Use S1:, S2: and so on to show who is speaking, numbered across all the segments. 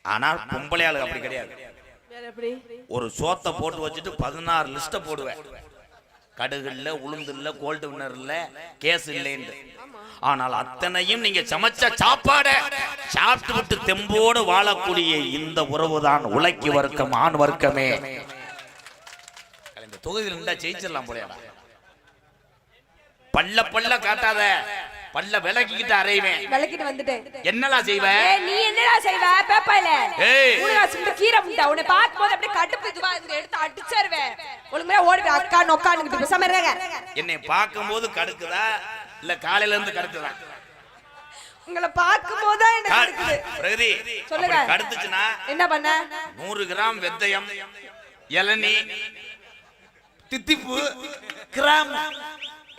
S1: ஆனால் பொம்பளை ஆளு அப்படி கிடையாது. ஒரு சோத்தை போட்டு வச்சுட்டு 16 லிஸ்ட போடுவேன். கடுகு இல்ல, உளுந்து இல்ல, கோல்டு வின்னர் இல்ல, கேஸ் இல்லைன்னு. ஆனால் அத்தனையும் நீங்க சமைச்ச சாப்பாட சாப்பிட்டு விட்டு தெம்போடு வாழக்கூடிய இந்த உறவுதான் உழைக்கு வர்க்கம், ஆண் வர்க்கமே. இந்த தொகுதியில் இருந்தா ஜெயிச்சிடலாம் போலடா. பல்ல பல்ல காட்டாத, பல்ல விலக்கிட்டு அரைவேன்.
S2: விலக்கிட்டு வந்துட்டேன்.
S1: என்னடா செய்வ
S2: நீ? என்னடா செய்வ? பேப்பையில மூணா சுண்டு கீரை முட்டை. உன்னை பாக்கும்போது அப்படியே கடுப்பு இதுவா இருந்து எடுத்து அடிச்சறவேன். ஒழுங்கா ஓடி அக்கா நொக்கான்னு பேசாம இருங்க.
S1: என்னை பாக்கும்போது கடுக்குதா இல்ல காலையில இருந்து கடுக்குதா?
S2: உங்களை பாக்கும்போது எனக்கு கடுக்குது.
S1: பிரகதி சொல்லுங்க. கடுத்துச்சுனா
S2: என்ன பண்ண?
S1: 100 கிராம் வெந்தயம், இளநீ, தித்திப்பு, கிராம்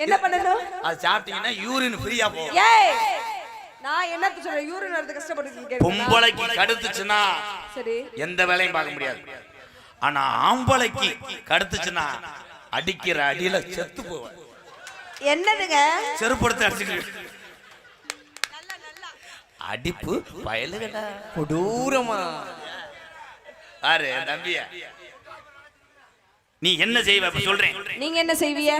S2: என்ன பண்ணணும்?
S1: அது சாப்பிட்டீங்கன்னா யூரின் ஃப்ரீயா போகும்.
S2: ஏய், நான் என்னத்த சொல்றேன்? யூரின் வரது கஷ்டப்பட்டு இருக்கேன்.
S1: பொம்பளைக்கு கடுத்துச்சுனா
S2: சரி
S1: எந்த வேலையும் பார்க்க முடியாது. ஆனா ஆம்பளைக்கு கடுத்துச்சுனா அடிக்கிற அடியில செத்து போவேன்.
S2: என்னதுங்க?
S1: செருப்படுத்து அடிச்சுக்கிட்டு அடிப்பு பயலுகடா கொடூரமா. ஆறு தம்பியா, நீ என்ன செய்வ சொல்றேன்.
S2: நீங்க என்ன செய்வீங்க?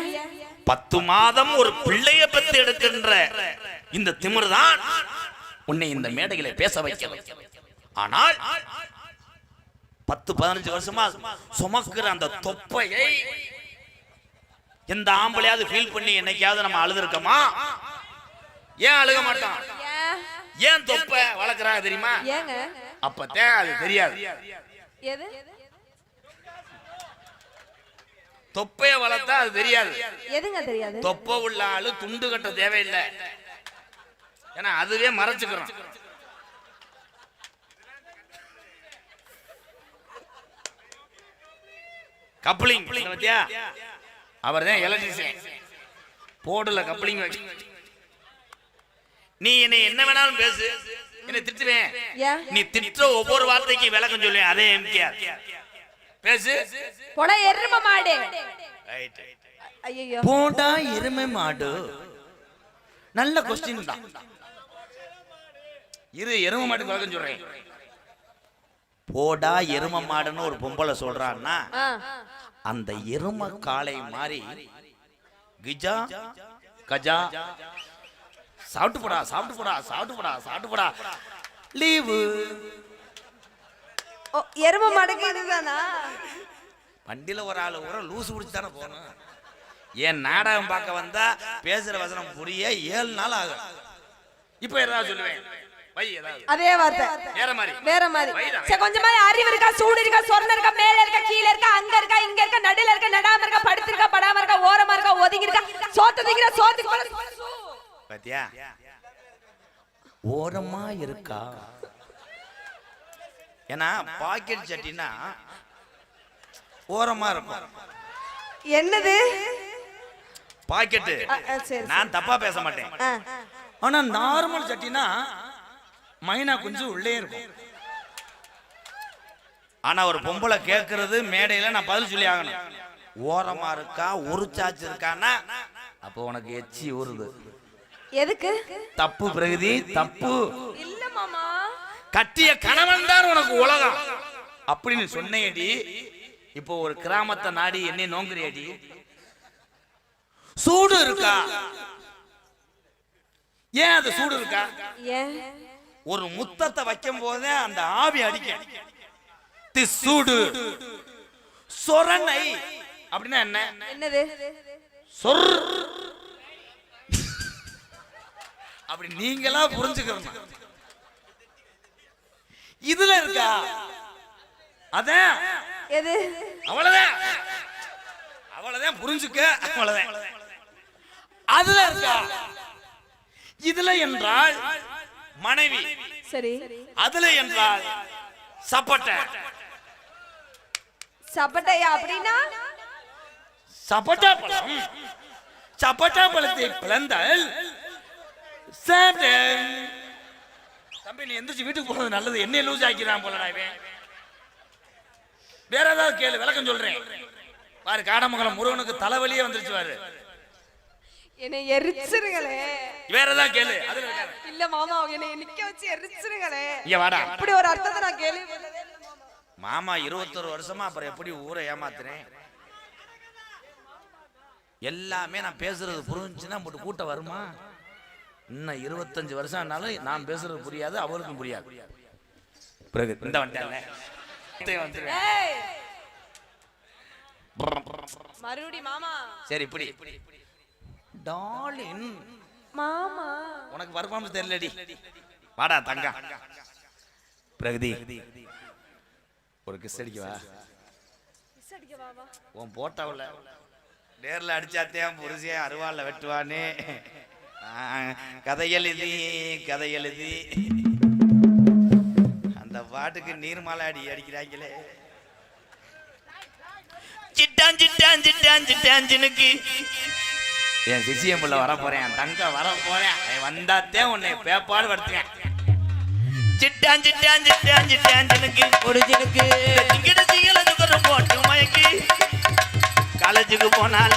S1: 10 மாதம் ஒரு பிள்ளைய பத்தி எடுக்கின்ற இந்த திமிர்தான் உன்னை இந்த மேடையில பேச வைக்கிறது. ஆனால் 10-15 வருஷமா சுமக்கிற அந்த தொப்பையை எந்த ஆம்பளையாவது ஃபீல் பண்ணி என்னைக்காவது நம்ம அழுதுருக்கோமா? ஏன் அழுக மாட்டோம்? ஏன் தொப்பை வளர்க்கறாங்க தெரியுமா?
S2: ஏங்க?
S1: அப்பதான் அது தெரியாது.
S2: எது?
S1: தொப்பைய வளர்த்தா அது தெரியாது.
S2: எதுங்க தெரியாது?
S1: தொப்பை உள்ள ஆளு துண்டு கட்ட தேவையில்லை. ஏன்னா அதுவே மறைச்சுக்கிறோம். கப்ளிங் பத்தியா? அவர் தான் எலக்ட்ரிஷியன். போர்டுல கப்ளிங் வச்சு நீ என்னை என்ன வேணாலும் பேசு, என்ன திட்டுவேன். நீ திட்டுற ஒவ்வொரு வார்த்தைக்கு விளக்கம் சொல்லுவேன். அதே எம்கேஆர் பேசு.
S2: போடா எருமை மாடு.
S1: ஐயோ, போடா எருமை மாடு. நல்ல क्वेश्चन தான். இரு, எருமை மாட்டுக்கு விளக்கம் சொல்றேன். போடா எருமை மாடுன்னு ஒரு பொம்பளை சொல்றான்னா அந்த எருமை காளை மாதிரி கிஜா கஜா சாப்பிட்டு போடா, சாப்பிட்டு போடா, சாப்பிட்டு போடா, சாப்பிட்டு போடா, லீவு.
S2: எருமை மாடுக்கு இதுதானா?
S1: வண்டியில ஒரு ஆளு ஒரு லூசு குடிச்சு தானே போகணும். ஏன் நாடகம் பார்க்க வந்தா பேசுற வசனம் புரிய 7 நாள் ஆகும். இப்ப ஏதாவது சொல்லுவேன்,
S2: அதே வார்த்தை வேற மாதிரி. சரி, கொஞ்சமா அறிவு இருக்கா, சூடு இருக்கா, சொர்ணம் இருக்கா, மேல இருக்கா, கீழ இருக்கா, அங்க இருக்கா, இங்க இருக்கா, நடுல இருக்கா, நடாம இருக்கா, படுத்திருக்கா, படாம இருக்கா, ஓரமா இருக்கா, ஒதுங்கி இருக்கா, சோத்து திங்கிற சோத்துக்கு
S1: பாத்தியா? ஓரமா இருக்கா. ஏன்னா பாக்கெட் சட்டினா ஓரமா இருக்கும்.
S2: என்னது
S1: பாக்கெட்? நான் தப்பா பேச மாட்டேன். ஆனா நார்மல் சட்டினா மைனா கொஞ்சம் உள்ளே இருக்கும். ஆனா ஒரு பொம்பளை கேட்கறது மேடையில நான் பதில் சொல்லி ஆகணும். ஓரமா இருக்கா, ஒரு சாச்சு இருக்கான்னா அப்போ உனக்கு எச்சி ஊறுது.
S2: எதுக்கு?
S1: தப்பு பிரகதி, தப்பு
S2: இல்ல மாமா.
S1: கட்டிய கணவன் தான் உனக்கு உலகம் அப்படின்னு சொன்னேடி. இப்போ ஒரு கிராமத்தை நாடி என்ன நோங்குறியடி? சூடு இருக்கா? ஏன் அது சூடு இருக்கா? ஒரு முத்தத்தை வைக்கும் போதே அந்த ஆவி அடிக்கும். சூடு. சொரணை அப்படின்னா என்ன?
S2: என்னது?
S1: சொர் அப்படி நீங்களா புரிஞ்சுக்கணும். இதுல இருக்கா? அதான்
S2: எது?
S1: அவ்வளவுதான், அவ்வளவுதான் புரிஞ்சுக்க. அவ்வளவுதான். அதுல இருக்கா? இதுல என்றால் மனைவி.
S2: சரி.
S1: அதுல என்றால் சப்பட்டை.
S2: சப்பட்டையா அப்படின்னா?
S1: சப்பட்டா பழம். சப்பட்டா பழத்தை பிளந்தால் தம்பி நீ எந்திரிச்சு வீட்டுக்கு போறது நல்லது. என்ன லூஸ் ஆக்கிறான் போலடா இவன். வேற ஏதாவது கேளு, விளக்கம் சொல்றேன். பாரு, காடமங்கலம் முருகனுக்கு தலைவலியே வந்துருச்சு பாரு.
S2: என்னை எரிச்சிருங்களே.
S1: வேற ஏதாவது கேளு.
S2: இல்ல மாமா என்னை நிக்க வச்சு எரிச்சிருங்களே.
S1: இங்க வாடா.
S2: இப்படி ஒரு அர்த்தத்தை நான் கேள்விப்பட்டதே இல்ல
S1: மாமா. 21 வருஷமா அப்புறம் எப்படி ஊரை ஏமாத்துறேன்? எல்லாமே நான் பேசுறது புரிஞ்சுன்னா மட்டும் கூட்டம் வருமா? இன்னும் 25 வருஷம் ஆனாலும் நான் பேசுறது புரியாது, அவருக்கும் புரியாது. பிறகு இந்த
S2: மறுபடி மாமா.
S1: சரி இப்படி டார்லிங்
S2: மாமா
S1: உனக்கு பர்ஃபார்மன்ஸ் தெரியலடி. வாடா தங்க. பிரகதி ஒரு கிஸ் அடிக்கவா?
S2: கிஸ் அடிக்கவா?
S1: உன் போட்டோவில் நேரில் அடிச்சாத்தேன் புருஷே அருவாளில் வெட்டுவானே. கதை எழுதி அந்த பாட்டுக்கு நீர்மாலை அடிக்கிறாங்களே. சிட்டாஞ்சினுக்கு என் சிசியம் புள்ள வர போறேன், என் தங்க வர போறேன். வந்தாத்தே உன்னை பேப்பாடு படுத்துவேன். சிட்டாஞ்சினுக்கு ஒரிஜினுக்கு போட்டு மயக்கி காலேஜுக்கு போனால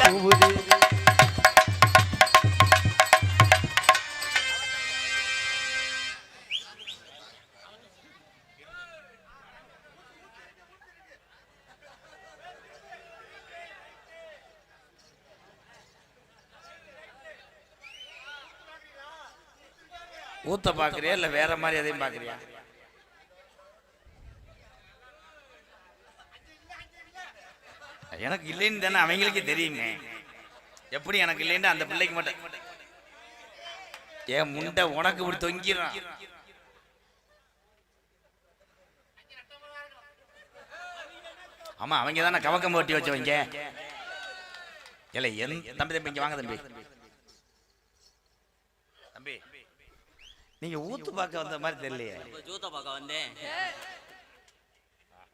S1: ஊத்த பாக்குறியா இல்ல வேற மாதிரி எதையும் பாக்குறியா? எனக்கு இல்லைன்னு தானே அவங்களுக்கு தெரியுமே. எப்படி எனக்கு இல்லைன்னு அந்த பிள்ளைக்கு மட்டும் ஏன் முண்டை உனக்கு இப்படி தொங்கிடும். ஆமா அவங்க தானே கவக்கம் போட்டி வச்சவங்க. இல்ல என் தம்பி இங்க வாங்க தம்பி. தம்பி நீங்க ஊத்து பார்க்க வந்த மாதிரி தெரியலையே.
S3: ஊத்த பார்க்க வந்தேன்.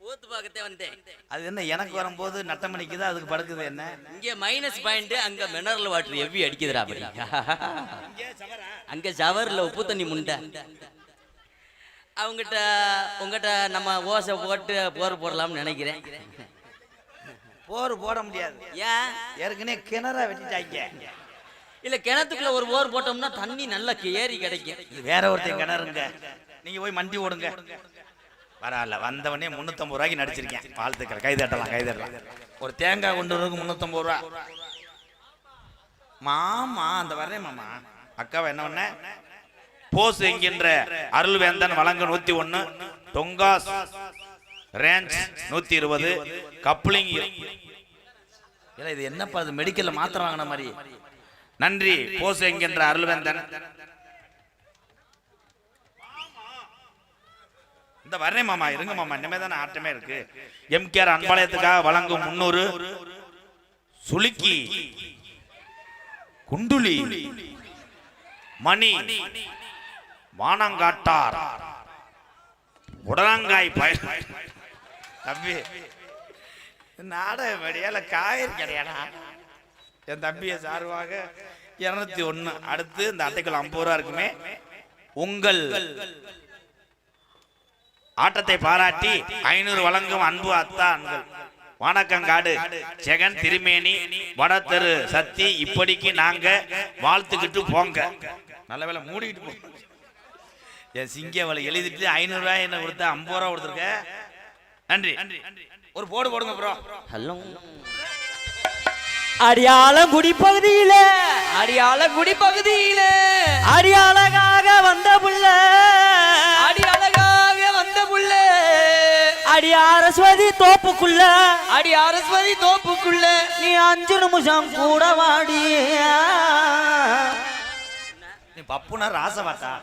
S3: ஊத்து பார்க்கத்தே வந்தேன்.
S1: அது என்ன எனக்கு வரும்போது நட்டம் அடிக்குது, அதுக்கு படுக்குது என்ன?
S3: இங்க மைனஸ் பாயிண்ட், அங்க மினரல் வாட்டர் எவ்வி அடிக்குதுடா. அப்படி அங்க ஷவர்ல உப்பு தண்ணி முண்டை. அவங்ககிட்ட உங்ககிட்ட நம்ம ஓசை போட்டு போர் போடலாம்னு நினைக்கிறேன்.
S1: போர் போட முடியாது.
S3: ஏன்?
S1: ஏற்கனவே கிணறா வெட்டிட்டாங்க.
S3: இல்ல கிணத்துக்குள்ள ஒரு போர் போட்டோம்னா தண்ணி நல்லா ஏறி கிடைக்கும்.
S1: வேற ஒருத்தன் கிணறுங்க, நீங்க போய் மண்டி ஓடுங்க. பரவாயில்ல, வந்தவனே 350 ரூபாய்க்கு நடிச்சிருக்கேன். வாழ்த்துக்கள், கைதட்டலாம். ஒரு தேங்காய் கொண்டு வரதுக்கு 350 ரூபா. மாமா அந்த வர்றேன் மாமா. அக்காவை என்ன பண்ண? போஸ் என்கின்ற அருள்வேந்தன் வழங்க 101, தொங்காஸ் ரேஞ்ச் 120, கப்ளிங். இது என்னப்பா, அது மெடிக்கல்ல மாத்திரை வாங்கின மாதிரி. நன்றி போஸ் என்கின்ற அருள்வேந்தன். இந்த வர்றேன் மாமா, இருங்க மாமா, இனிமே தானே ஆட்டமே இருக்கு. எம்கேஆர் அன்பாளையத்துக்காக வழங்கும் 300, சுளுக்கி குண்டுலி மணி வானங்காட்டார் உடலங்காய் தம்பி நாடக வடியால காய்கறி கிடையாடா. என் தம்பியை சார்பாக 201. அடுத்து இந்த அட்டைக்குள்ள 50 ரூபா இருக்குமே. உங்கள் ஆட்டத்தை பாராட்டி 500 வழங்கும் அன்பு அத்தான்கள். வானக்கங்காடு ஜெகன், திருமேனி, வடத்தெரு சத்தி. இப்படிக்கு நாங்க வாழ்த்துக்கிட்டு போங்க. நல்ல வேலை மூடிக்கிட்டு போ. என் சிங்கவளை எழுதிட்டு 500 ரூபாய் என்ன கொடுத்த 50 ரூபா கொடுத்துருக்க. நன்றி. ஒரு போடுங்க ப்ரோ.
S3: ஹலோ. அடியாலங்குடி பகுதியில அடியாளகாக வந்த புள்ள, அடி அரஸ்வதி தோப்புக்குள்ள நீ 5 நிமிஷம் கூட வாடி.
S1: நீ பப்புனா ராசவாட்டா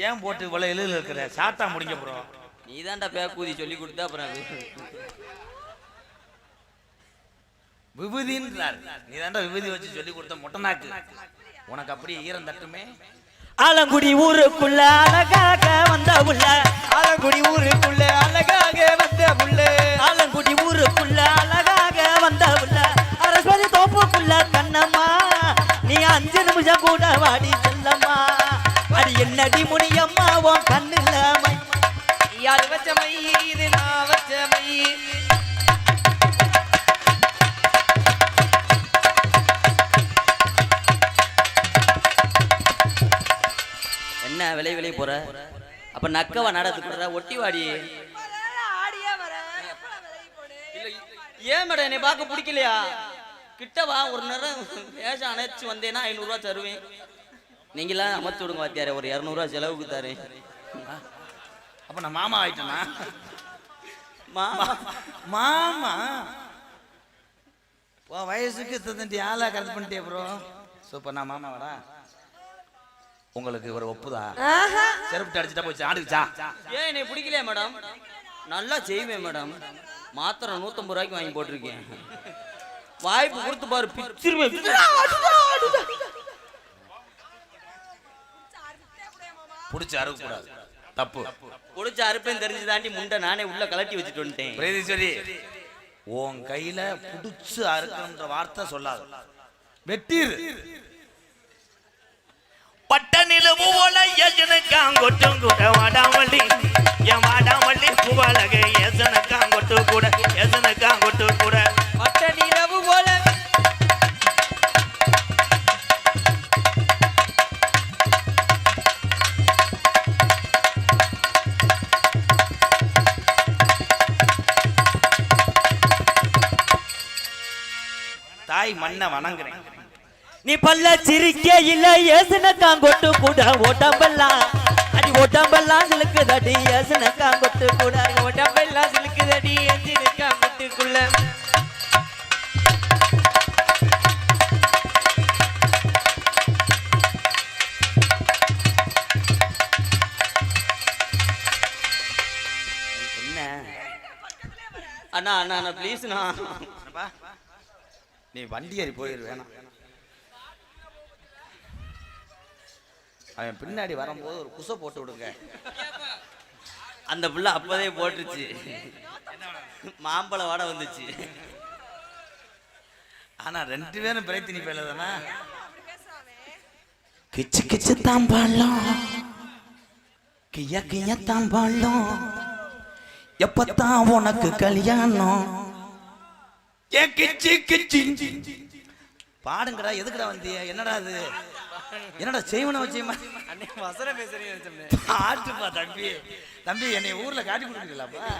S1: ஏன் போட்டு இவ்வளவு எழுதில் இருக்கிற? சாட்டா முடிங்க ப்ரோ.
S3: நீ தான்டா பேக்கூதி சொல்லி கொடுத்தா அப்புறம்
S1: விபூதின்றார். நீ தான்டா விபூதி வச்சு சொல்லி கொடுத்த மொட்டனாக்கு. உனக்கு அப்படியே ஈரம் தட்டுமே.
S3: ஆலங்குடி ஊருக்குள்ள அழகாக வந்த புள்ள, ஆலங்குடி ஊருக்குள்ள அழகாக வந்த புள்ள, அரஸ்வதி தோப்புக்குள்ள கண்ணம்மா நீ 5 நிமிஷம் கூட வாடி செல்லம்மா. அடி என்னடி முடியம்மா உன் கண்ணுல மை, யாரு வச்ச மை இது நான் வச்ச மை. என்ன விலை போற? அப்ப நக்கவா நடத்துக்குற ஒட்டி வாடி. ஏன் மேடம் என்னை பார்க்க பிடிக்கலையா? கிட்ட வா, ஒரு நேரம் வேஷம் அணைச்சு வந்தேன்னா 500 ரூபா தருவேன். நீங்களாம் அமர்த்தி விடுங்க வாத்தியாரே, ஒரு 200 ரூபா செலவுக்கு தரேன்.
S1: அப்ப நான் மாமா ஆயிட்டேனா?
S3: மாமா
S1: மாமா வயசுக்கு தந்தி ஆளா கரெக்ட் பண்ணிட்டே ப்ரோ. சூப்பர். நான் மாமா வரா. உங்களுக்கு ஒரு ஒப்புதா? செருப்பு அடிச்சுட்டா போச்சு ஆடுச்சா?
S3: ஏன் என்னை பிடிக்கலையா மேடம்? நல்லா செய்வேன் மேடம். மாத்திரை 150 ரூபாய்க்கு வாங்கி போட்டிருக்கேன். வாய்ப்பு கொடுத்து பாரு, பிச்சிருவேன்.
S1: புடிச்சு அறுக்க கூடாது, தப்பு.
S3: புடிச்சு அறுப்பேன் தெரிஞ்சு தாண்டி முண்டை நானே உள்ள கலட்டி வச்சுட்டு வந்துட்டேன்.
S1: பிரேதீஸ்வரி, உன் கையில புடிச்சு அறுக்கணுன்ற வார்த்தை சொல்லாது, வெட்டிரு. பட்ட நிலவு போல எஜனக்காங்கொட்டும் கூட வாடாமல்லி, என் வாடாமல்லி பூவாலகை எசனக்காங்கொட்டு கூட, எசனக்காங்கொட்டு கூட.
S3: பட்ட நிலவு போல
S1: தாய் மண்ணை வணங்குறேன்.
S3: நீ பல்ல சிரிக்க இல்ல ஏசனக்காங்கொட்டு கூட ஓட்டம்பெல்லாம் அடி ஓட்டம்பெல்லாம் சிலுக்குதடி ஏசனக்காங்கொட்டு கூட ஓட்டம்பெல்லாம் சிலுக்குதடி ஏசனக்காங்கொட்டுக்குள்ள. என்ன அண்ணா அண்ணா அண்ணா ப்ளீஸ்ண்ணா.
S1: நீ வண்டி ஏறி போயிரு, வேணாம். அவன் பின்னாடி வரும்போது ஒரு குசை போட்டு விடுங்க.
S3: அந்த புள்ள அப்பதே போட்டுருச்சு, மாம்பழ வாடை வந்துச்சு.
S1: ஆனா 2 பேரும் பிரயத்தினி பேலதானா? கிச்சு கிச்சு தாம்பாளம், கிய கிய தாம்பாளம், எப்பத்தான் உனக்கு கல்யாணம்? ஏன் கிச்சு கிச்சு பாடுங்கடா. எதுக்குடா வந்திய? என்னடா அது? என்னடா செய்வன வச்சியமா?
S3: வசனம் பேசுறீங்க.
S1: பாட்டுப்பா தம்பி. தம்பி என்னை ஊர்ல காட்டி கொடுக்குறீங்களாப்பா?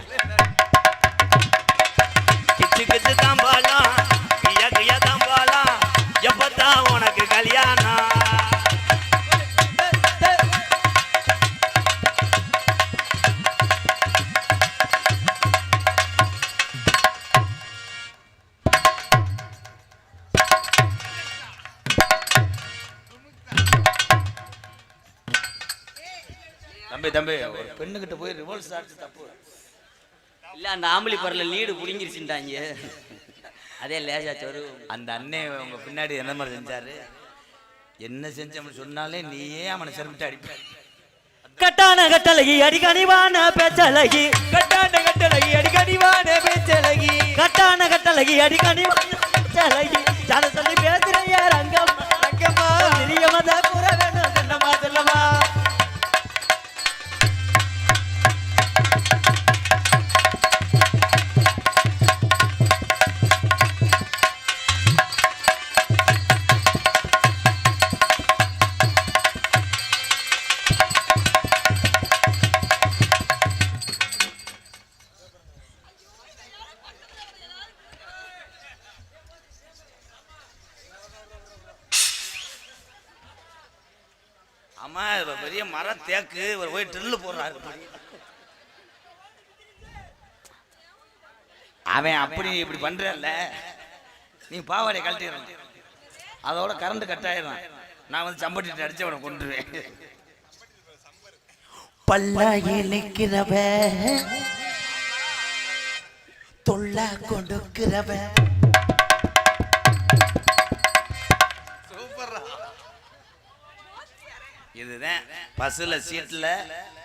S1: கிச்சு கிச்சு தாம்பாளம், கிய கிய தாம்பாளம், எப்பத்தான் உனக்கு கல்யாணம்? தம்பி தம்பி, ஒரு பெண்ணுகிட்ட போய் ரிவர்ஸ் ஆச்சு தப்பு
S3: இல்ல. அந்த ஆம்பளி பரல லீடு புடிங்கிருச்சுட்டாங்க. அதே லேசாச்சு வரும்.
S1: அந்த அண்ணே உங்க பின்னாடி என்ன மாதிரி செஞ்சாரு? என்ன செஞ்சோம்னு சொன்னாலே நீயே அவனை செருப்பிட்டு அடிப்ப.
S3: கட்டான கட்டழகி அடிக்கடிவான பேச்சழகி, கட்டான கட்டழகி அடிக்கடிவான பேச்சழகி, கட்டான கட்டழகி அடிக்கடிவான பேச்சழகி. ஜான சொல்லி பேசுறைய ரங்கம் ரங்கம்மா, நிரியமத கூற வேணும் கண்ணம்மா செல்லம்மா.
S1: அம்மா பெரிய மரம் தேக்கு ஒரு போய் ட்ரில்லு போடுறாரு. அவன் அப்படி இப்படி பண்றல்ல, நீ பாவாடை கழட்டிடணும், அதோட கரண்ட் கட் ஆயிடும். நான் வந்து சம்பட்டிட்டு அடிச்சு அவனை கொண்டுருவேன். பல்லாகி நிற்கிறவ தொல்ல கொடுக்கிறவ. இதுதான் பஸ்ல சீட்ல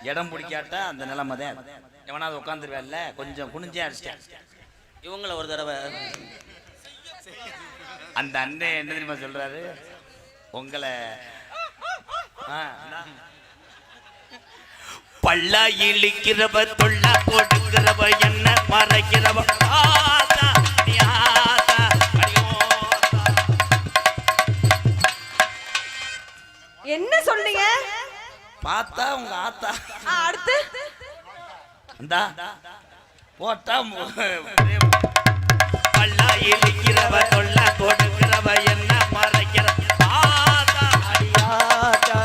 S1: இடம் பிடிக்காட்டா அந்த நிலைமை தான். எவனாவது உட்காந்துருவேன்ல, கொஞ்சம் குனிஞ்சே அடிச்சிட்டேன்.
S3: இவங்கள ஒரு தடவை
S1: அந்த அண்ணன் என்ன தெரியுமா சொல்றாரு? உங்களை பல்லா இழிக்கிறவ தொல்ல கொடுக்கிறவ என்ன மறைக்கிறவ. என்ன
S2: சொல்றீங்க?
S1: பார்த்தா உங்க ஆத்தா.
S2: அடுத்து
S1: இந்தா போட்டா பல்லா இழுக்கிறவ தொல்ல கொடுக்கிறவ என்ன மறைக்கிற ஆத்தா
S3: அடியாத்தா.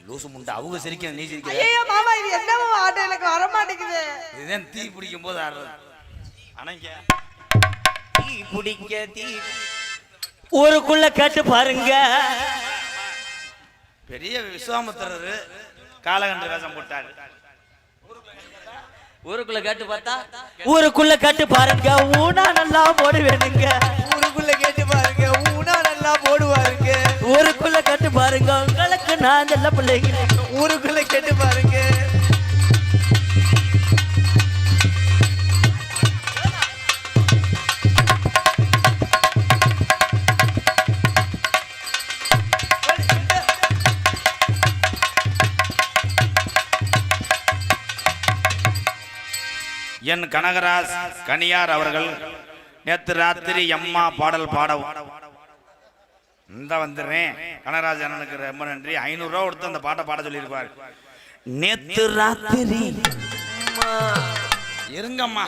S1: லூசு முண்டை அவங்க சிரிக்கிற நீ சிரிக்கிற.
S2: ஐயோ மாமா இது என்ன மாமா ஆட்டம் எனக்கு வர மாட்டேங்குது.
S1: இதுதான் தீ பிடிக்கும் போது ஆடுறது. அணைங்க
S3: தீ பிடிக்க தீ ஊருக்குள்ள கேட்டு பாருங்க.
S1: பெரிய விஸ்வாமித்திரர் காலகண்ட வேஷம் போட்டாரு.
S3: ஊருக்குள்ள கேட்டு பார்த்தா ஊருக்குள்ள கேட்டு பாருங்க ஊனா நல்லா போடுவேனுங்க. ஊருக்குள்ள கேட்டு பாருங்க ஊனா நல்லா போடுவாருங்க. ஊருக்குள்ள கேட்டு பாருங்க உங்களுக்கு நான் நல்ல பிள்ளைங்க. ஊருக்குள்ள கேட்டு பாருங்க.
S1: என் கனகராஜ் கனியார் அவர்கள் நேற்று ராத்திரி எம்மா பாடல் பாடவும் இந்த வந்துடுறேன். கனகராஜ் அண்ணனுக்கு ரொம்ப நன்றி. 500 ரூபா கொடுத்து அந்த பாட்டை பாட சொல்லியிருப்பார். நேற்று ராத்திரி இருங்கம்மா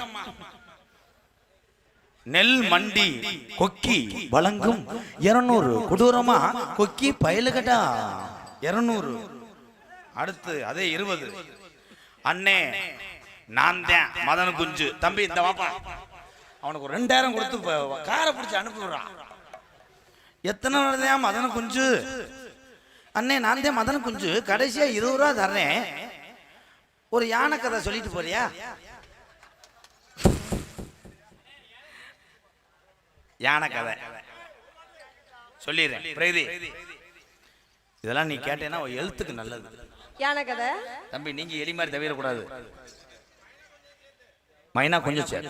S1: நெல் மண்டி கொக்கி வழங்கும் 200 கொடூரமா கொக்கி பயலுகடா 200. அடுத்து அதே 20. அண்ணே நான் தான் மதன் குஞ்சு தம்பி இந்த வாப்பா அவனுக்கு 2000 கொடுத்து காரை பிடிச்சி அனுப்பிடுறான். எத்தனை வருதையா மதன குஞ்சு? அண்ணே நான் தான் மதன குஞ்சு கடைசியா 20 ரூபா தர்றேன். ஒரு யானை கதை சொல்லிட்டு போறியா? யானை கதை சொல்லிடுறேன் பிரீதி. இதெல்லாம் நீ கேட்டேன்னா எழுத்துக்கு நல்லது.
S2: யானை கதை
S1: தம்பி நீங்க எலி மாதிரி தவிரக்கூடாது. மைனா கொஞ்சம் சேர்.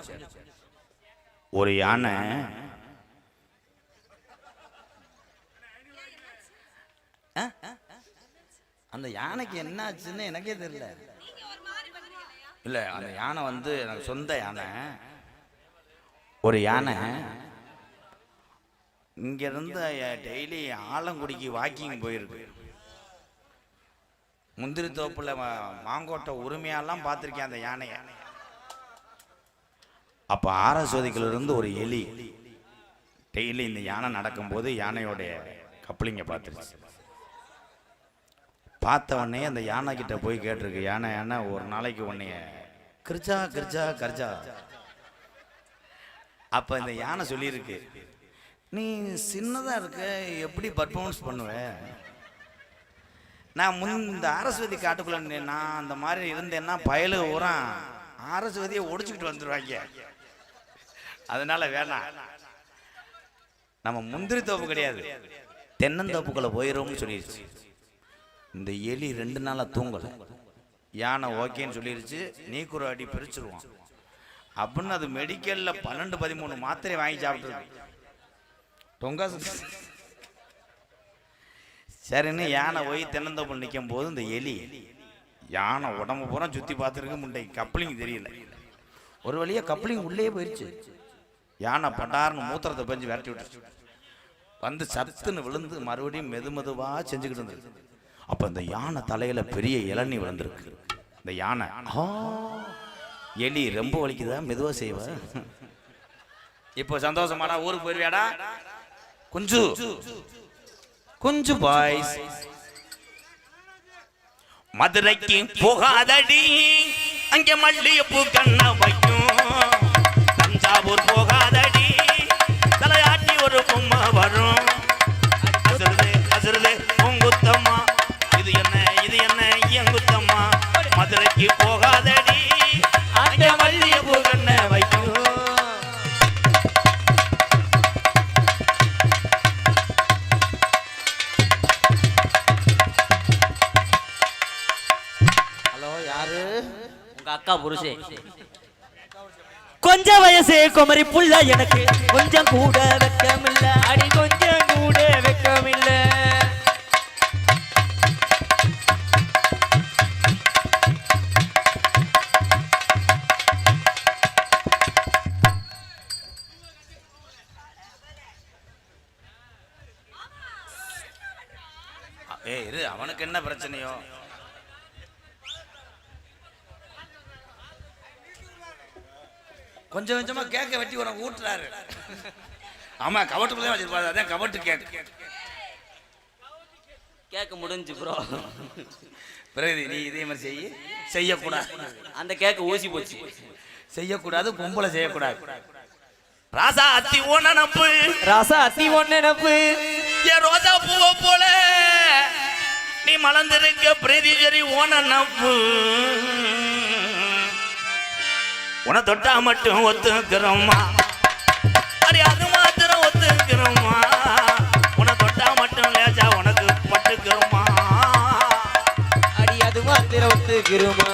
S1: ஒரு யானை அந்த யானைக்கு என்ன ஆச்சுன்னு எனக்கே தெரியல. இல்ல அந்த யானை வந்து எனக்கு சொந்த யானை. ஒரு யானை இங்க இருந்து டெய்லி ஆலங்குடிக்கு வாக்கிங் போயிருக்கு. முந்திரி தோப்புல மாங்கோட்டை உரிமையெல்லாம் பார்த்திருக்கேன் அந்த யானைய. அப்ப ஆரஸ்வதிக்குள்ள இருந்து ஒரு எலி டெய்லி இந்த யானை நடக்கும்போது யானையோடைய கப்ளிங்க பார்த்துருச்சு. பார்த்த உடனே அந்த யானை கிட்ட போய் கேட்டிருக்கு, யானை யானை ஒரு நாளைக்கு உன்னைய கிரிச்சா கிரிச்சா கரிச்சா. அப்ப இந்த யானை சொல்லியிருக்கு, நீ சின்னதா இருக்க எப்படி பர்ஃபார்மன்ஸ் பண்ணுவ? நான் இந்த ஆரஸ்வதி காட்டுக்குள்ள நான் அந்த மாதிரி இருந்தேன்னா பயலு ஊரான் ஆரஸ்வதியை ஒடிச்சுக்கிட்டு வந்துடுவாங்க. அதனால வேணாம், நம்ம முந்திரி தோப்பு கிடையாது தென்னந்தோப்புக்குள்ள போயிடும்னு சொல்லிடுச்சு. இந்த எலி 2 நாளா தூங்கல. யானை ஓகேன்னு சொல்லிருச்சு, நீக்குற அடி பிரிச்சிருவான் அப்படின்னு அது மெடிக்கல்ல 12-13 மாத்திரை வாங்கி சாப்பிட்டு தொங்க. சரின்னு யானை போய் தென்னந்தோப்பில் நிற்கும் போது இந்த எலி யானை உடம்பு பூரா சுத்தி பார்த்துருக்கு, முண்டை கப்ளிங் தெரியல. ஒரு வழியா கப்ளிங் உள்ளே போயிடுச்சு. யானை பட்டார்னு மூத்திரத்தை பெஞ்சு விரட்டி விட்டுருச்சு. வந்து சத்துன்னு விழுந்து மறுபடியும் மெதுவா செஞ்சுக்கிட்டு இருந்துருக்கு. அப்ப இந்த யானை தலையில பெரிய இளநீ விழுந்திருக்கு. இந்த யானை எலி ரொம்ப வலிக்குதா, மெதுவா செய்வ. இப்போ சந்தோஷமாடா ஊருக்கு போயிருவியாடா குஞ்சு குஞ்சு பாய்ஸ். மதுரைக்கு போகாதடி அங்கே மல்லிகைப்பூ கண்ண வைக்கும். தஞ்சாவூர் போகாதடி தலையாட்டி ஒரு பொம்மை வரும். அசுறுது அசுறுது உங்குத்தம்மா, இது என்ன எங்குத்தம்மா. மதுரைக்கு போகாதடி அங்கே மல்லிகைப்பூ கண்ண வைக்கும். ஹலோ யாரு?
S3: உங்க அக்கா புருஷே. கொஞ்சம் வயசே குமரி புள்ள எனக்கு கொஞ்சம் கூட வெக்கமில்ல. அடி கொஞ்சம் கூட வெக்கமில்ல.
S1: ஏய் இரு, அவனுக்கு என்ன பிரச்சனையோ? கொஞ்சம் கொஞ்சமா கேக்க வெட்டி உனக்கு ஊட்டுறாரு. ஆமா, கவட்டுக்குள்ளே வச்சிருப்பாரு. அதான் கவட்டு கேக்கு.
S3: கேட்க முடிஞ்சு ப்ரோ.
S1: பிரதி நீ இதே மாதிரி செய்யக்கூடாது.
S3: அந்த கேக்கு ஊசி போச்சு.
S1: செய்யக்கூடாது, பொம்பளை செய்யக்கூடாது. ராசா அத்தி ஓன நப்பு,
S3: ராசா அத்தி ஒண்ணு நப்பு,
S1: ஏ ரோஜா பூவை போல நீ மலர்ந்திருக்க பிரதி சரி ஓன நப்பு. உன தொட்டா மட்டும் ஒத்துக்கிறோமா, அடி அது மாத்திரம் ஒத்துக்கிறோமா. உன தொட்டா மட்டும் லேஜா உனக்கு பட்டுக்கிறோமா,
S3: அடி அது மாத்திரம் ஒத்துக்கிறோமா.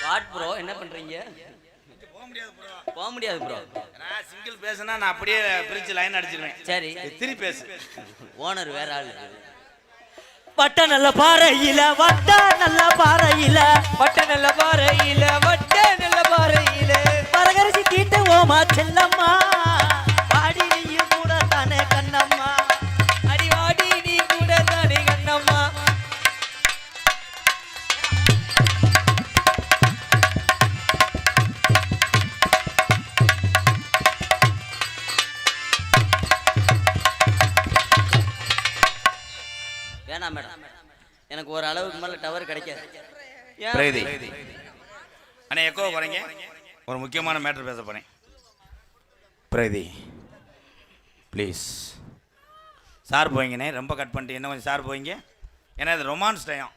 S3: வாட் ப்ரோ, என்ன பண்றீங்க? போக முடியாது ப்ரோ.
S1: நான் சிங்கிள் பேசுனா நான் அப்படியே பிரிச்சு லைன் அடிச்சிருவேன்.
S3: சரி
S1: திரி பேசு.
S3: ஓனர் வேற ஆளு. வட்ட நல்ல பாறையில, வட்ட நல்ல பாறையில, வட்ட நல்ல பாறையில, வட்ட நல்ல பாறையில பரகரிசி தீட்டு ஓமா செல்லம்மா. வாடி நீயும் கூட தானே கண்ணம்மா, அடி வாடி நீ கூட தானே கண்ணம்மா. வேணாம் மேடம், எனக்கு ஒரு அளவுக்கு மேல டவர் கிடைக்காது.
S1: பிரதி அண்ணே எக்கோ போறீங்க. ஒரு முக்கியமான மேட்டர் பேச போறேன். பிரதி ப்ளீஸ் சார் போய்ங்கண்ணே, ரொம்ப கட் பண்ணிட்டு என்ன கொஞ்சம் சார் போய்ங்க. ஏன்னா இது ரொமான்ஸ் டைம்.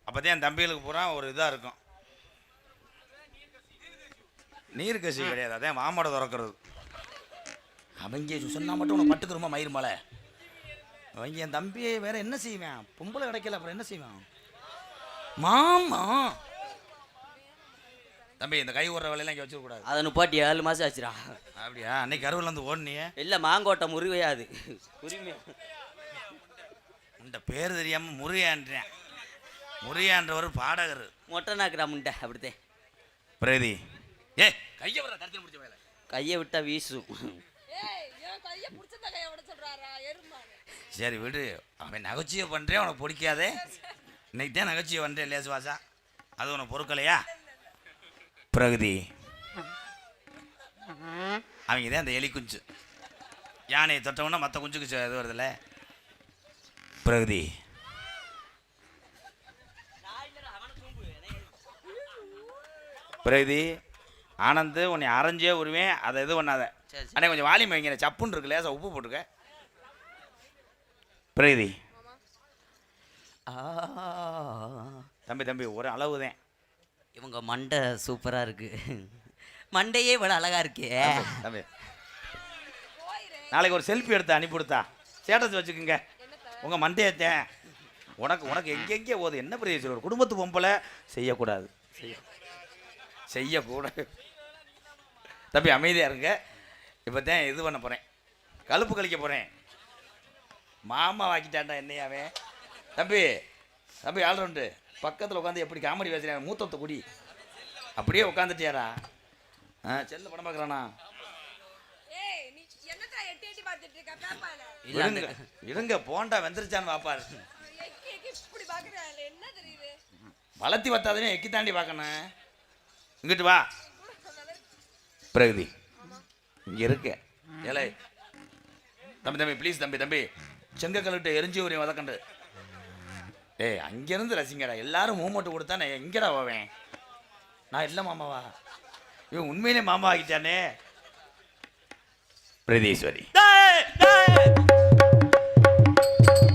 S1: அப்போதான் என் தம்பிகளுக்கு பூரா ஒரு இதாக இருக்கும். நீர் கசி கிடையாது, அதான் மாமோட திறக்கிறது. அவங்க சொன்னா மட்டும் உனக்கு பட்டுக்கிறோமா மயிர் மலை. அவங்க என் தம்பியை வேற என்ன செய்வேன், பொம்பளை கிடைக்கல அப்புறம் என்ன செய்வேன். மாமா தம்பி இந்த கை ஓடுற வேலையெல்லாம் இங்கே வச்சிடக்கூடாது.
S3: அதை நுப்பாட்டி 7 மாசம் ஆச்சுடா.
S1: அப்படியா? அன்னைக்கு கருவில் வந்து ஓடுனியே.
S3: இல்லை மாங்கோட்டை முருகையாது உரிமை.
S1: இந்த பேர் தெரியாமல் முருகையான்றேன். முருகையான்றவர் பாடகர்.
S3: மொட்டை நாக்குறா முண்டை அப்படித்தே.
S1: பிரதி ஏ கையை வர தடுத்து முடிச்ச வேலை.
S3: கையை விட்டா வீசும்.
S1: சரி விடு, அவன் நகைச்சுவை பண்ணுறேன் உனக்கு பிடிக்காதே. இன்னைக்கு தான் நகைச்சுவை பண்ணுறேன் லேசு வாசா, அது உனக்கு பொறுக்கலையா? பிரகதி அவங்க தான் அந்த எலி குஞ்சு. யானையை தொட்டவுன்னா மற்ற குஞ்சுக்கு இது வருதுல்ல. பிரகதி பிரகதி ஆனந்து உன்னை அரைஞ்சே உருவேன், அதை இது பண்ணாத. அண்ணே கொஞ்சம் வாலியம் வைங்க, சப்புன்னு இருக்கு, லேசா உப்பு போட்டுக்க. பிரகதி தம்பி தம்பி ஒரு அளவு தான்.
S3: இவங்க மண்டை சூப்பராக இருக்கு. மண்டையே இவ்வளோ அழகா இருக்கே.
S1: தம்பி நாளைக்கு ஒரு செல்ஃபி எடுத்து அனுப்பி கொடுத்தா ஸ்டேட்டஸ் வச்சுக்கோங்க. உங்கள் மண்டையத்தேன் உனக்கு உனக்கு எங்கெங்கே போகுது என்ன பிரயோஜனம்? ஒரு குடும்பத்து பொம்பளை செய்யக்கூடாது, செய்யக்கூடாது. தம்பி அமைதியாக இருங்க. இப்போ தான் இது பண்ண போகிறேன், கழுப்பு கழிக்க போகிறேன். மாமா வாக்கிட்டான்டா என்னையாவே. தம்பி தம்பி ஆல்ரவுண்டு பக்கத்தில் உட்காந்து எப்படி காமெடி பேசுகிறேன், மூத்தத்தை குடி அப்படியே உட்காந்துட்டியாரா? செல்ல படம் பார்க்குறானா? இருங்க போண்டா வெந்துருச்சான்னு பாப்பாரு. வளர்த்தி வத்தாதே எக்கி தாண்டி பார்க்கணும். இங்கிட்டு வா பிரகதி, இங்கே இருக்க. ஏலே தம்பி தம்பி ப்ளீஸ் தம்பி தம்பி செங்க கல்விட்ட எரிஞ்சி ஒரு வதக்கண்டு. ஏய் அங்கேருந்து ரசிங்கடா, எல்லாரும் மூமெண்ட் கொடுத்தா நான் எங்கடா போவேன்? நான் இல்லை மாமாவா? இவன் உண்மையிலே மாமா ஆகிட்டானே. பிரதீஸ்வரி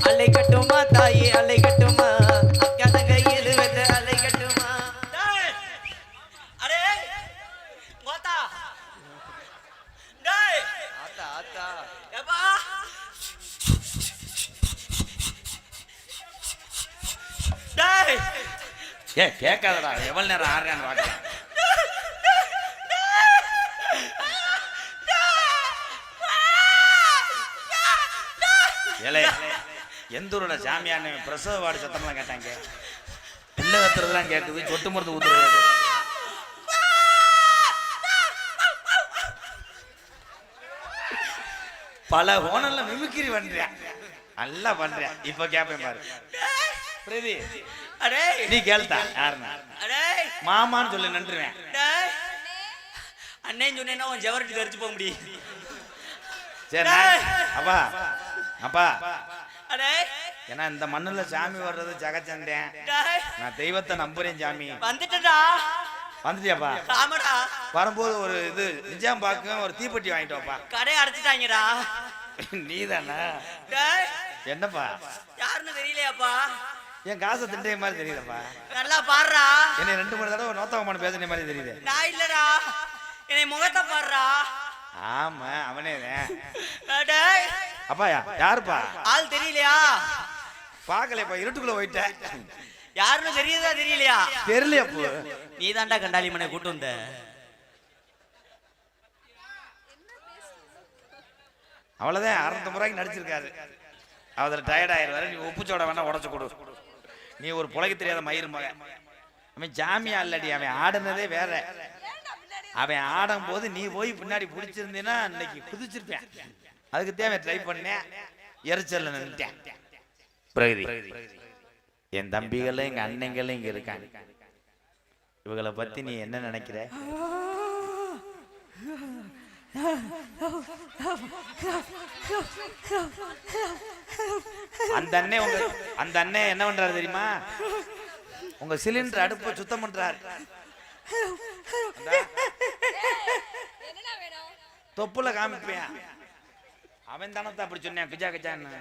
S3: அலை கட்டுமா தாயே அலை கட்டுமா, அக்கா தங்கையில் வெத்த அலை கட்டுமா. அரே மாதா டேய் ஆத்தா ஆத்தா ஏப்பா டேய்
S1: ஏ கேட்காதடா, எவ்வளவு நேரம் ஆடுறான்னு பார்க்கலாம். ஏலே எந்த ஊரோட சாமியான்னு பிரசவ வார்டு சத்தமெல்லாம் கேட்டாங்க. பிள்ளை கத்துறதுலாம் கேட்குது, சொட்டு மருந்து ஊத்துறது. பல கோணல்ல மிமிக்கிரி பண்றியா, நல்லா பண்றியா. இப்ப கேப்பேன் பாரு பிரதி,
S3: அடே
S1: நீ கேள்தா யாருன்னா
S3: அடே
S1: மாமான்னு சொல்லி நின்றுவேன்.
S3: அண்ணன் சொன்னேன்னா உன் ஜவரட்டி தெரிச்சு போக முடியும்.
S1: சரி அப்பா அப்பா,
S3: அடே
S1: ஏன்னா இந்த மண்ணுல சாமி வர்றது ஜகச்சந்தேன், நான் தெய்வத்தை நம்புறேன். சாமி
S3: வந்துட்டா,
S1: வந்துட்டியாப்பா?
S3: ஆமாடா.
S1: வரும்போது ஒரு இது நிஜாம் பாக்கு ஒரு தீப்பெட்டி வாங்கிட்டு வாப்பா.
S3: கடையை அடைச்சிட்டாங்கடா.
S1: நீ தானே? என்னப்பா
S3: யாருன்னு தெரியலையாப்பா?
S1: என் காசை திண்டே மாதிரி தெரியுதப்பா.
S3: நல்லா பாடுறா.
S1: என்னை 2 மணி தடவை நோத்தவமான பேசுன மாதிரி தெரியுது.
S3: நான் இல்லடா, என்னை முகத்தை பாடுறா.
S1: ஆமா அவனே
S3: டேய்
S1: அப்பா. யாருப்பா?
S3: ஆள் தெரியலையா?
S1: பாக்கலையப்பா, இருட்டுக்குள்ள போயிட்டேன்.
S3: யாருன்னு தெரியுதா தெரியலையா?
S1: தெரியலையப்போ.
S3: நீ தாண்டா கண்டாளி மனை கூட்டு வந்த.
S1: அவ்வளவுதான், 600 முறைக்கு நடிச்சிருக்காரு. அவர் டயர்ட் ஆயிடுவாரு. நீ உப்புச்சோட வேணா உடச்சு கொடு. நீ ஒரு புலகி தெரியாத மயிறு மகன். அவன் ஜாமியா இல்லடி, அவன் ஆடுனதே வேற. அவன் ஆடும் போது நீ போய் பின்னாடி பிடிச்சிருந்தீன்னா இன்னைக்கு குதிச்சிருப்பேன். அதுக்கு தேவை ட்ரை பண்ணேன், எரிச்சல்ல நின்றுட்டேன். பிரகதி, என் தம்பிகளும் எங்க அண்ணங்களும் இங்க இருக்காங்க. இவங்களை பத்தி நீ என்ன நினைக்கிற? அந்த அண்ணன் என்ன பண்றாரு தெரியுமா? உங்க சிலிண்டர் அடுப்பை சுத்தம் பண்றாரு. தொப்புல காமிப்பேன். அவன் தானத்தை அப்படி சொன்னேன், கிஜா கிஜான்னு.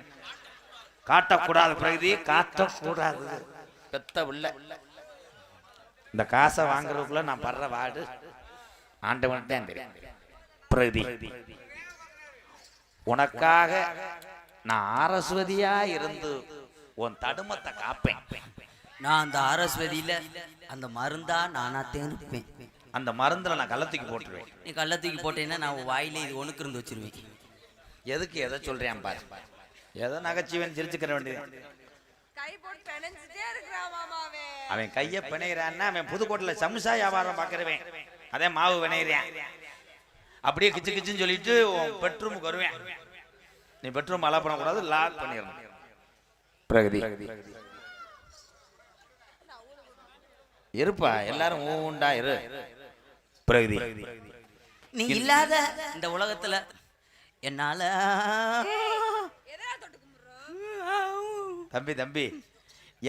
S1: காட்டக்கூடாது பிரகதி, காட்டக்கூடாது. பெத்த உள்ள இந்த காசை வாங்குறதுக்குள்ள நான் படுற வாடு ஆண்டவன் தான் தெரியும். பிரகதி, உனக்காக நான் அரஸ்வதியா இருந்து உன் தடுமத்தை காப்பேன்.
S3: நான் அந்த அரஸ்வதியில அந்த மருந்தா நானாத்தேன் இருப்பேன்.
S1: அந்த மருந்துல நான் கள்ளத்துக்கு போட்டுருவேன்.
S3: நீ கள்ளத்துக்கு போட்டேன்னா நான் வாயிலே இது ஒண்ணுக்கு இருந்து வச்சிருவேன்.
S1: எதுக்கு எதை சொல்றேன் பாரு, ஏதோ நகைச்சுவன் சிரிச்சுக்கிற வேண்டியது. அவன் கைய பிணைகிறான்னா அவன் புதுக்கோட்டையில சம்சா வியாபாரம் பாக்குறவன். அதே மாவு பிணைகிறேன். அப்படியே கிச்சு கிச்சுன்னு சொல்லிட்டு பெட்ரூமுக்கு வருவேன். நீ பெட்ரூம் அலா பண்ணக்கூடாது, லாக் பண்ணிடணும். பிரகதி இருப்பா, எல்லாரும் ஊண்டா இரு. பிரகதி,
S3: நீ இல்லாத இந்த உலகத்துல என்னால.
S1: தம்பி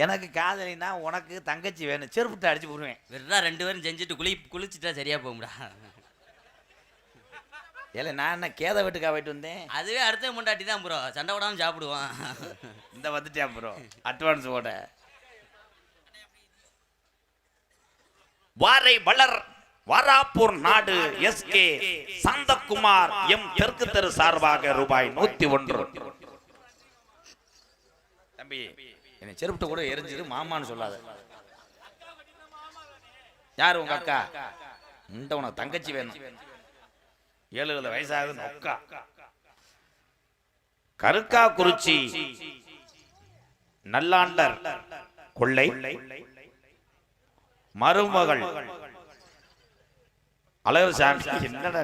S1: எனக்கு காதலினா உனக்கு தங்கச்சி வேணும், செருப்புட்டு அடிச்சு போடுவேன்.
S3: வெறும் 2 பேரும் செஞ்சுட்டு குளிச்சுட்டா சரியா போகும்டா.
S1: ஏல நான் என்ன கேத வீட்டுக்கா போயிட்டு வந்தேன்.
S3: அதுவே அடுத்த முண்டாட்டி தான் ப்ரோ, சண்டை போடாம சாப்பிடுவான்.
S1: இந்த வந்துட்டேன் ப்ரோ அட்வான்ஸ் ஓட. வாரை வளர் வாராப்பூர் நாடு எஸ்கே சந்தகுமார் எம் தெற்கு தெரு சார்பாக ரூபாய் 101. தம்பி என்னை செருப்புட்ட கூட எரிஞ்சிரு, மாமான்னு சொல்லாத. யாரு உங்க அக்கா? இந்த உனக்கு தங்கச்சி வேணும். 7 வயசாகுது நொக்கா. கருக்கா குறிச்சி நல்லாண்டர் கொள்ளை மருமகள் அழகு சாமி. என்னடா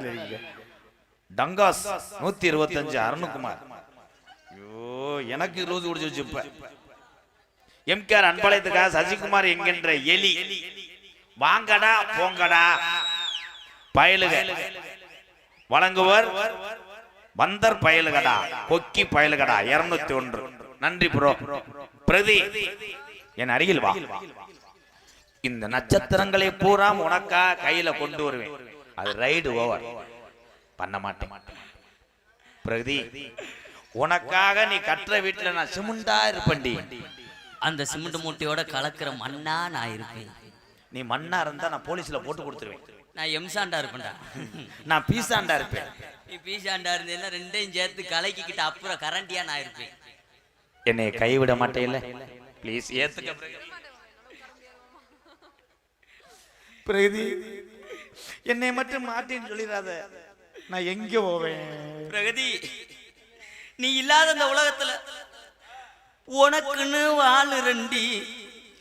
S1: டங்காஸ் 125 அருண்குமார். ஐயோ எனக்கு 20 குடிச்சு இப்ப. எம்கேஆர் அன்பழைத்துக்கா சசிகுமார் என்கின்ற எலி. வாங்கடா போங்கடா பயலுக வழங்குவர் வந்தர் பயலுகடா கொக்கி பயலுகடா 201. நன்றி ப்ரோ. பிரதி என் அருகில் வா. இந்த நட்சத்திரங்களை பூரா உனக்கா கையில கொண்டு வருவேன். அது ரைடு ஓவர் பண்ண மாட்டேன். பிரதி உனக்காக நீ கற்ற வீட்டுல நான் சிமெண்டா இருப்பேன்டி.
S3: அந்த சிமெண்ட் மூட்டையோட கலக்கிற மண்ணா நான் இருப்பேன்.
S1: நீ மண்ணா இருந்தா நான் போலீஸ்ல போட்டு கொடுத்துருவேன்.
S3: நான் எம்சாண்டா இருப்பேன்டா.
S1: நான் பீசாண்டா இருப்பேன்.
S3: நீ பீசாண்டா இருந்தேன்னா 2யும் சேர்த்து கலக்கிக்கிட்டு அப்புறம் கரண்டியா நான் இருப்பேன்.
S1: என்னை கைவிட மாட்டேன் ப்ளீஸ் ஏத்துக்க. பிரகதி என்னை மட்டும் மாட்டேன்னு சொல்லிடாத, நான் எங்க போவேன்.
S3: பிரகதி நீ இல்லாத இந்த உலகத்துல உனக்குன்னு வாழு ரெண்டி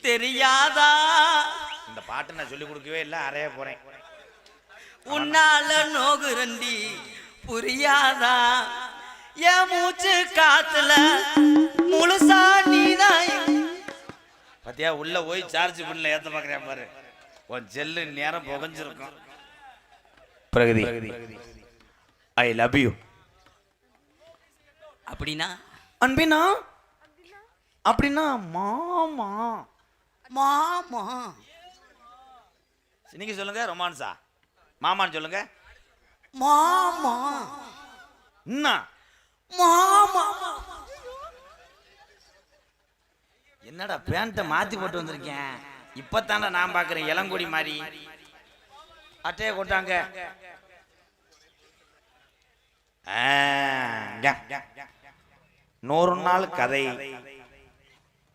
S3: தெரியாதா
S1: இந்த பாட்டு நான் சொல்லி கொடுக்கவே இல்லை, அறைய போறேன்.
S3: உன்னால நோகுரண்டி புரியாதா என் மூச்சு காத்துல முழுசா நீதான்.
S1: பாத்தியா உள்ள போய் சார்ஜ் பண்ணல ஏத்த பாக்குறேன் பாரு, உன் செல்லு நேரம் புகஞ்சிருக்கும். Pragathi I love you.
S3: அப்படின்னா
S1: அன்பினா அப்படின்னா மாமா.
S3: மாமா
S1: நீங்க சொல்லுங்க. ரொமான்ஸா மாமான்னு சொல்லுங்க.
S3: மாமா
S1: என்ன
S3: மாமா
S1: என்னடா பேண்ட்டை மாத்தி போட்டு வந்திருக்கேன். இப்பத்தானே நான் பாக்குறேன் இளங்கொடி மாதிரி. அட்டையை கொட்டாங்க. 100 நாள் கதை,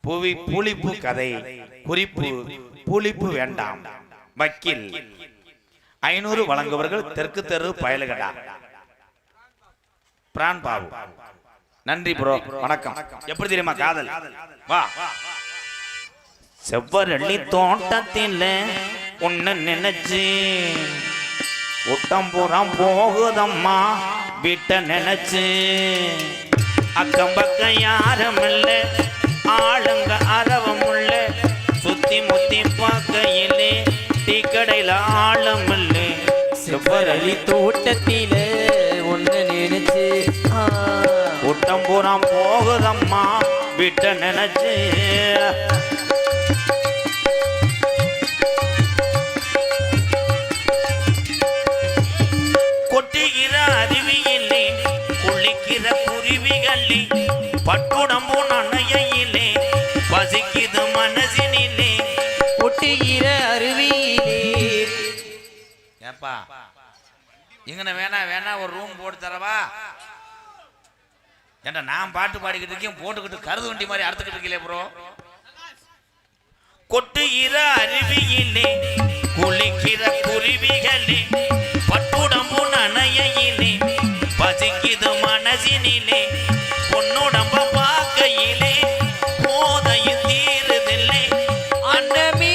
S1: புவி புளிப்பு கதை, குறிப்பு புளிப்பு வேண்டாம், வக்கீல் 500 வழங்குவர்கள், தெற்கு தெரு பயலுகடா. பிரான் பாபு. நன்றி ப்ரோ, வணக்கம். எப்படி தெரியுமா காதல்? வா. செவ்வரளி தோட்டத்தில் ஒன்னு நினைச்சு உட்டம்புறம் போகுதம்மா வீட்டை நினைச்சு. அக்கம் பக்கம் யாரும் இல்ல, ஆளுங்க அரவம் உள்ள, சுத்தி முத்தி பார்க்கையிலே டீ கடையில ஆளும் இல்ல.
S3: செவ்வரளி தோட்டத்தில ஒன்னு நினைச்சு
S1: உட்டம்புறம் போகுதம்மா வீட்டை நினைச்சு. கொட்டுகிற அருவியிலே குளிக்கிற குருவிகளே, பட்டுடம்பு நனையிலே பசிக்குது மனசினிலே.
S3: ஒட்டுகிற அருவியிலே.
S1: ஏப்பா இங்கன வேணா ஒரு ரூம் போட்டு தரவா? ஏன்டா நான் பாட்டு பாடிக்கிட்டு இருக்கேன், போட்டுக்கிட்டு கருது வண்டி மாதிரி அறுத்துக்கிட்டு இருக்கீங்களே ப்ரோ. கொட்டுகிற அருவியிலே குளிக்கிற குருவிகளே, பட்டுடம்பு நனையிலே பசிக்குது மனசினிலே. பொன்னுடம்ப பார்க்கையிலே போதையும் தீருதில்லை.
S3: அன்னமே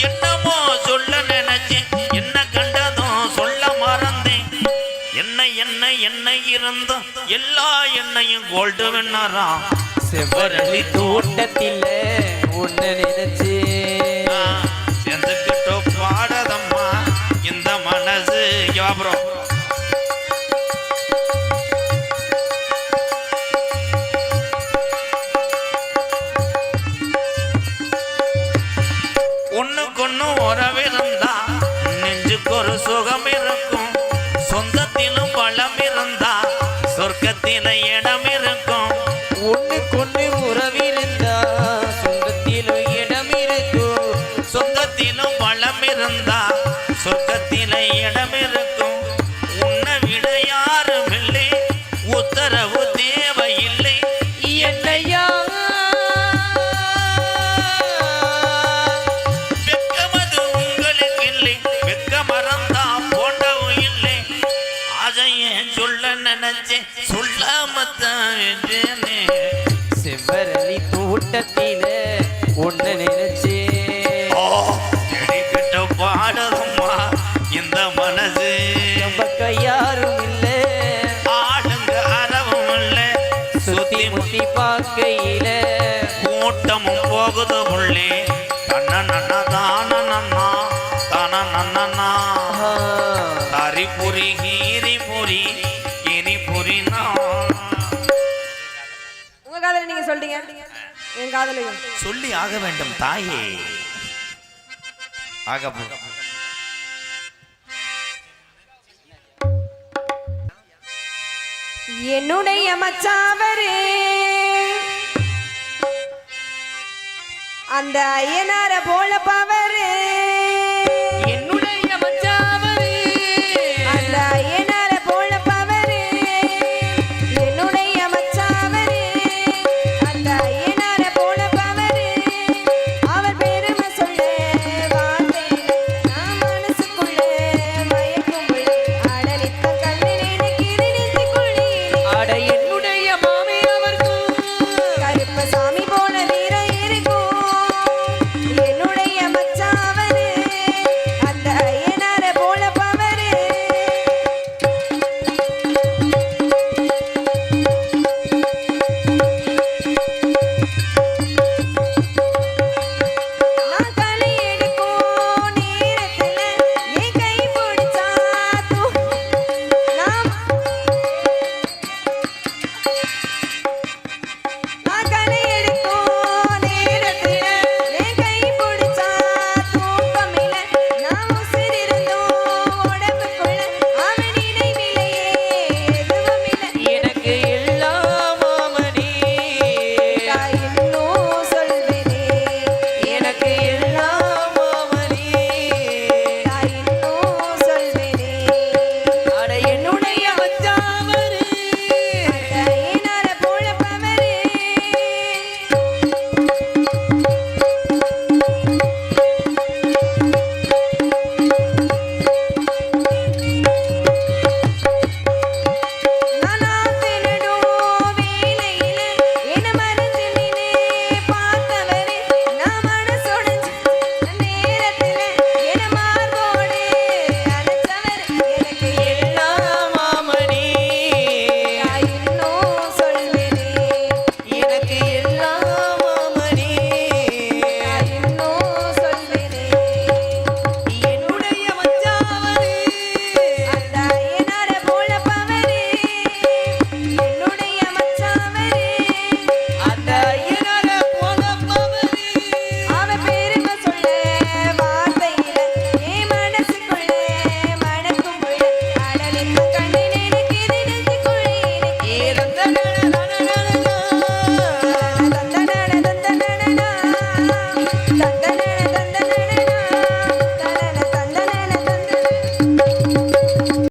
S1: என்னமோ சொல்ல நினைச்சேன், என்ன கண்டதும் சொல்ல மறந்தேன். என்ன இருந்தும் எல்லா எண்ணையும் கோல்டு வெண்ணரா.
S3: செவ்வரளி தோட்டத்தில ஒன்னு நினைச்சு
S1: சேர்ந்துக்கிட்டோ பாடதம்மா இந்த மனசு. ப்ரோ ஒண்ணுக்கொன்னு உறவிருந்தா நெஞ்சுக்கு ஒரு சுகம் இருக்கும். சொந்தத்திலும் பலம் இருந்தா சொர்க்கத்தில இடம் இருக்கும்.
S3: ஒண்ணுக்கொன்னு உறவிருந்தா சொந்தத்திலும் இடம் இருக்கும்.
S1: சொந்தத்திலும் பலம் இருந்தா சொர்க்கத்தில இடம் இருக்கும். உன்னை விட யாரும் இல்லை, உத்தரவு தேவையில்லை.
S3: என்னையா
S1: வெக்கமது உங்களுக்கு இல்லை, வெக்க மறந்தா போண்டவும் இல்லை. அதையே சொல்ல நினைச்சேன், சொல்லாமத்தான் வென்றேனே.
S3: செவ்வரளி தோட்டத்தில ஒன்னு நினைச்சு
S1: எடிக்கிட்ட பாடதம்மா இந்த மனசு.
S3: பக்கம் யாரும் இல்ல,
S1: ஆளுங்க அரவும் இல்லை,
S3: சுத்தி முத்தி பார்க்கையில
S1: கூட்டமும் போகுது உள்ளே. தன்ன தான தரிபுரி கீரிபுரி கிரிபுரினா.
S2: உங்க காதல நீங்க சொல்றீங்க, என் காதலையும்
S1: சொல்லி ஆக வேண்டும் தாயே. ஆக
S2: என்னுடைய மச்சாவரே, அந்த ஐயனார போல பவரே,